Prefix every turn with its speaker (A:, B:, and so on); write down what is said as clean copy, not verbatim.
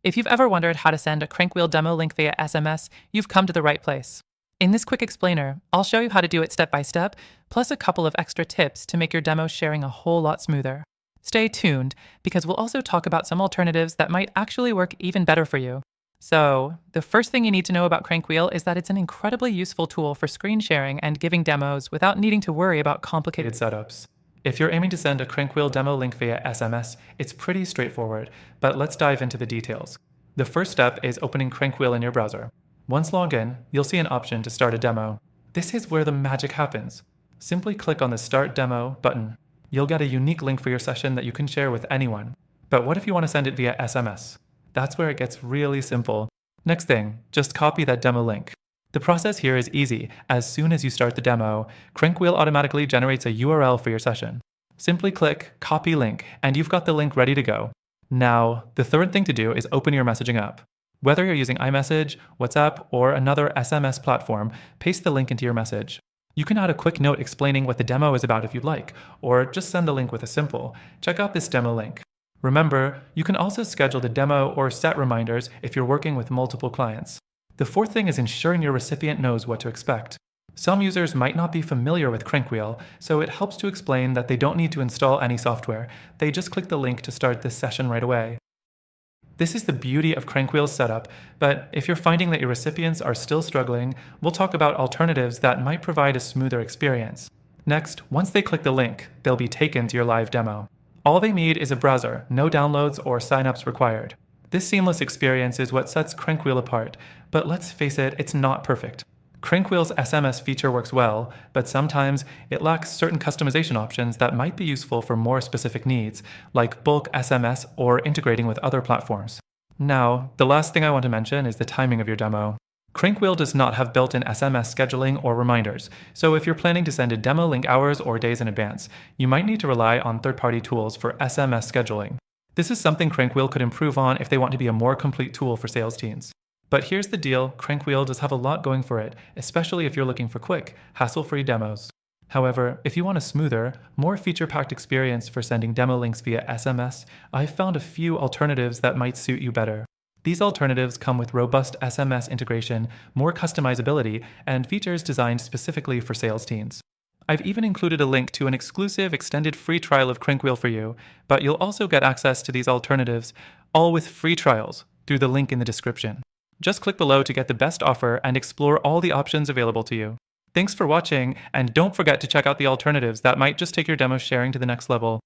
A: If you've ever wondered how to send a CrankWheel demo link via SMS, you've come to the right place. In this quick explainer, I'll show you how to do it step by step, plus a couple of extra tips to make your demo sharing a whole lot smoother. Stay tuned, because we'll also talk about some alternatives that might actually work even better for you. So, the first thing you need to know about CrankWheel is that it's an incredibly useful tool for screen sharing and giving demos without needing to worry about complicated setups. If you're aiming to send a CrankWheel demo link via SMS, it's pretty straightforward, but let's dive into the details. The first step is opening CrankWheel in your browser. Once logged in, you'll see an option to start a demo. This is where the magic happens. Simply click on the Start Demo button. You'll get a unique link for your session that you can share with anyone. But what if you want to send it via SMS? That's where it gets really simple. Next thing, just copy that demo link. The process here is easy. As soon as you start the demo, CrankWheel automatically generates a URL for your session. Simply click Copy Link, and you've got the link ready to go. Now, the third thing to do is open your messaging app. Whether you're using iMessage, WhatsApp, or another SMS platform, paste the link into your message. You can add a quick note explaining what the demo is about if you'd like, or just send the link with a simple, "Check out this demo link." Remember, you can also schedule the demo or set reminders if you're working with multiple clients. The fourth thing is ensuring your recipient knows what to expect. Some users might not be familiar with CrankWheel, so it helps to explain that they don't need to install any software. They just click the link to start this session right away. This is the beauty of CrankWheel's setup, but if you're finding that your recipients are still struggling, we'll talk about alternatives that might provide a smoother experience. Next, once they click the link, they'll be taken to your live demo. All they need is a browser, no downloads or signups required. This seamless experience is what sets CrankWheel apart, but let's face it, it's not perfect. CrankWheel's SMS feature works well, but sometimes it lacks certain customization options that might be useful for more specific needs, like bulk SMS or integrating with other platforms. Now, the last thing I want to mention is the timing of your demo. CrankWheel does not have built-in SMS scheduling or reminders, so if you're planning to send a demo link hours or days in advance, you might need to rely on third-party tools for SMS scheduling. This is something CrankWheel could improve on if they want to be a more complete tool for sales teams. But here's the deal, CrankWheel does have a lot going for it, especially if you're looking for quick, hassle-free demos. However, if you want a smoother, more feature-packed experience for sending demo links via SMS, I've found a few alternatives that might suit you better. These alternatives come with robust SMS integration, more customizability, and features designed specifically for sales teams. I've even included a link to an exclusive extended free trial of CrankWheel for you, but you'll also get access to these alternatives, all with free trials, through the link in the description. Just click below to get the best offer and explore all the options available to you. Thanks for watching, and don't forget to check out the alternatives that might just take your demo sharing to the next level.